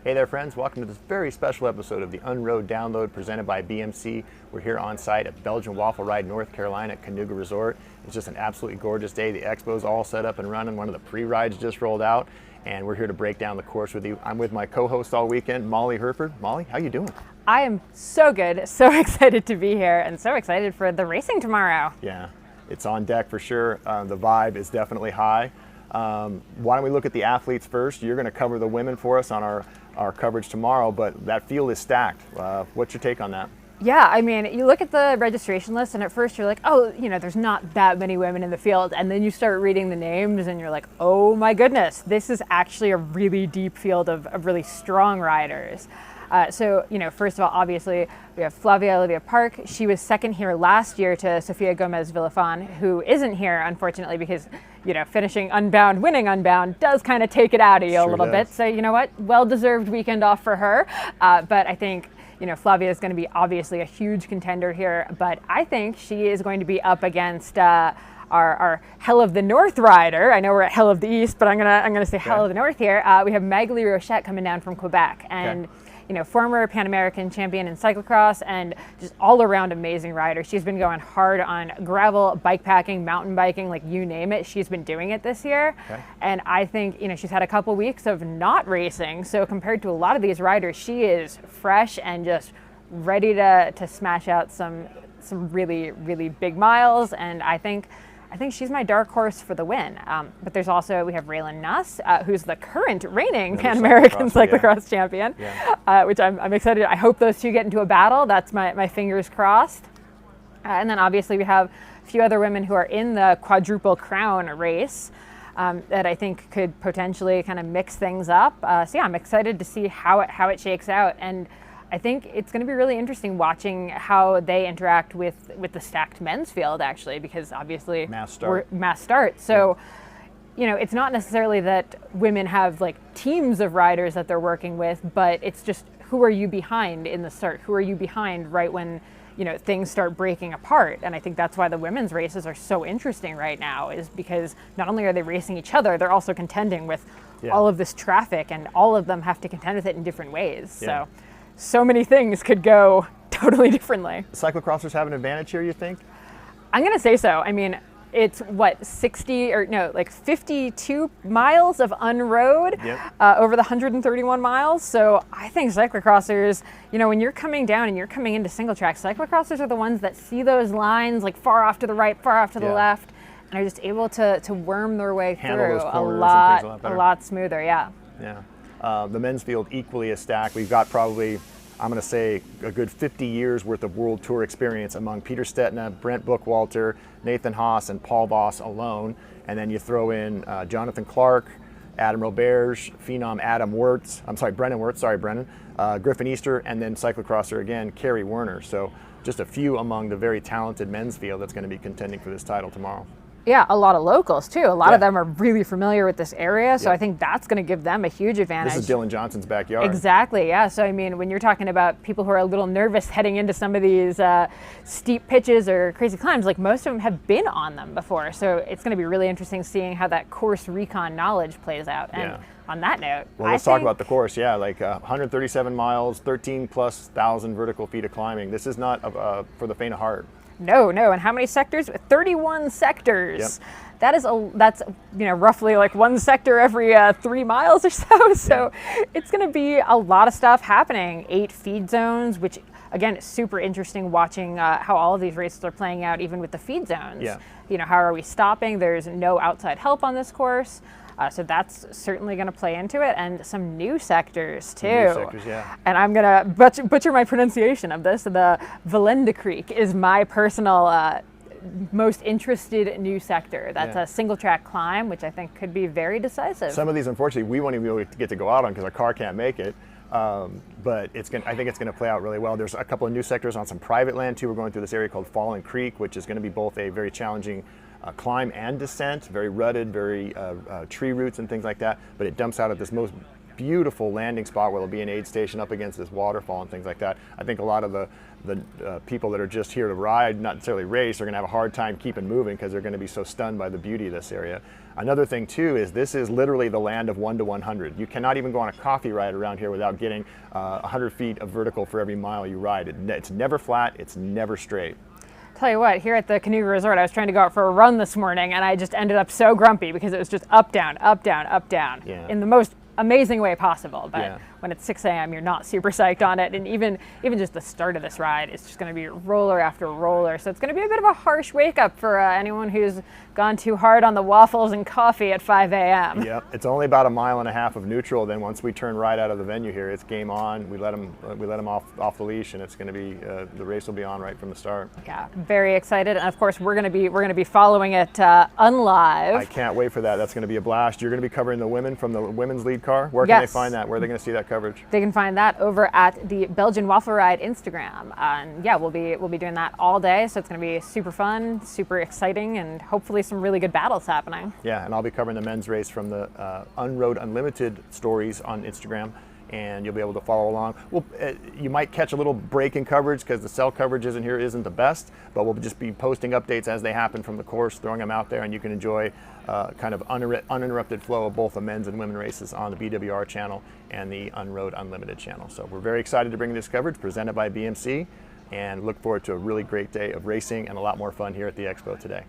Hey there friends, welcome to this very special episode of the Unroad Download presented by BMC. We're here on site at Belgian Waffle Ride, North Carolina at Canoga Resort. It's just an absolutely gorgeous day. The expo's all set up and running. One of the pre-rides just rolled out and we're here to break down the course with you. I'm with my co-host all weekend, Molly Herford. Molly, how you doing? I am so good, so excited to be here and so excited for the racing tomorrow. Yeah, it's on deck for sure. The vibe is definitely high. Why don't we look at the athletes first? You're going to cover the women for us on our coverage tomorrow, but that field is stacked. What's your take on that? Yeah, I mean, you look at the registration list and at first you're like, oh, you know, there's not that many women in the field. And then you start reading the names and you're like, oh my goodness, this is actually a really deep field of really strong riders. So, you know, first of all, obviously, we have Flavia Olivia Park. She was second here last year to Sofia Gomez Villafan, who isn't here, unfortunately, because, you know, finishing Unbound, winning Unbound does kind of take it out of you a little bit. So, you know what? Well-deserved weekend off for her. But I think, you know, Flavia is going to be obviously a huge contender here. But I think she is going to be up against our Hell of the North rider. I know we're at Hell of the East, but I'm gonna say Hell of the North here. We have Magali Rochette coming down from Quebec. And you know, former Pan American champion in cyclocross and just all around amazing rider. She's been going hard on gravel, bikepacking, mountain biking, like you name it. She's been doing it this year. And I think, you know, she's had a couple weeks of not racing. So compared to a lot of these riders, she is fresh and just ready to smash out some really, really big miles. And I think she's my dark horse for the win. But there's also, we have Raylan Nuss, who's the current reigning Pan American cyclocross champion, which I'm excited. I hope those two get into a battle. That's my fingers crossed. And then obviously we have a few other women who are in the quadruple crown race that I think could potentially kind of mix things up. So yeah, I'm excited to see how it shakes out. And I think it's going to be really interesting watching how they interact with the stacked men's field, actually, because obviously we're mass start. So, you know, it's not necessarily that women have like teams of riders that they're working with, but it's just who are you behind in the start? Who are you behind right when, you know, things start breaking apart? And I think that's why the women's races are so interesting right now, is because not only are they racing each other, they're also contending with all of this traffic, and all of them have to contend with it in different ways. So many things could go totally differently. Cyclocrossers have an advantage here, you think? I'm going to say so. I mean, it's what, 52 miles of Unroad over the 131 miles. So I think cyclocrossers, you know, when you're coming down and you're coming into single track, cyclocrossers are the ones that see those lines like far off to the right, far off to the left, and are just able to worm their way through a lot smoother. The men's field equally as stacked. We've got probably, I'm going to say, a good 50 years worth of World Tour experience among Peter Stetina, Brent Bookwalter, Nathan Haas, and Paul Voss alone. And then you throw in Jonathan Clark, Adam Roberge, phenom Brennan Wirtz, Griffin Easter, and then cyclocrosser again, Kerry Werner. So just a few among the very talented men's field that's going to be contending for this title tomorrow. Yeah, a lot of locals too. A lot of them are really familiar with this area, so I think that's going to give them a huge advantage. This is Dylan Johnson's backyard. Exactly, yeah. So I mean, when you're talking about people who are a little nervous heading into some of these steep pitches or crazy climbs, like most of them have been on them before. So it's going to be really interesting seeing how that course recon knowledge plays out. And on that note, well, let's talk about the course. Yeah, like 137 miles, 13,000+ vertical feet of climbing. This is not for the faint of heart. No, and how many sectors? 31 sectors. That's you know, roughly like one sector every 3 miles or so. So it's going to be a lot of stuff happening. 8 feed zones, which again is super interesting watching how all of these races are playing out, even with the feed zones. You know, how are we stopping? There's no outside help on this course. So that's certainly going to play into it, and some new sectors too. And I'm going to butcher my pronunciation of this. The Valenda Creek is my personal most interested new sector. That's a single track climb, which I think could be very decisive. Some of these, unfortunately, we won't even be able to get to go out on because our car can't make it. But I think it's going to play out really well. There's a couple of new sectors on some private land too. We're going through this area called Fallen Creek, which is going to be both a very challenging climb and descent, very rutted, very tree roots and things like that, but it dumps out at this most beautiful landing spot where there'll be an aid station up against this waterfall and things like that. I think a lot of the people that are just here to ride, not necessarily race, are going to have a hard time keeping moving because they're going to be so stunned by the beauty of this area. Another thing too is this is literally the land of 1 to 100. You cannot even go on a coffee ride around here without getting 100 feet of vertical for every mile you ride. It's never flat, it's never straight. Tell you what, here at the Canoe Resort, I was trying to go out for a run this morning, and I just ended up so grumpy because it was just up, down, up, down, up, down, in the most amazing way possible. But when it's 6 a.m., you're not super psyched on it, and even just the start of this ride is just going to be roller after roller. So it's going to be a bit of a harsh wake up for anyone who's gone too hard on the waffles and coffee at 5 a.m. Yep, it's only about 1.5 miles of neutral. Then once we turn right out of the venue here, it's game on. We let them off the leash, and it's going to be the race will be on right from the start. Yeah, very excited, and of course we're going to be following it unlive. I can't wait for that. That's going to be a blast. You're going to be covering the women from the women's lead car. Where can they find that? Where are they going to see that coverage? They can find that over at the Belgian Waffle Ride Instagram. And yeah, we'll be doing that all day. So it's going to be super fun, super exciting, and hopefully some really good battles happening. Yeah, and I'll be covering the men's race from the Unroad Unlimited stories on Instagram, and you'll be able to follow along. Well, you might catch a little break in coverage because the cell coverage isn't the best, but we'll just be posting updates as they happen from the course, throwing them out there, and you can enjoy kind of uninterrupted flow of both the men's and women races on the BWR channel and the Unroad Unlimited channel. So we're very excited to bring this coverage presented by BMC, and look forward to a really great day of racing and a lot more fun here at the Expo today.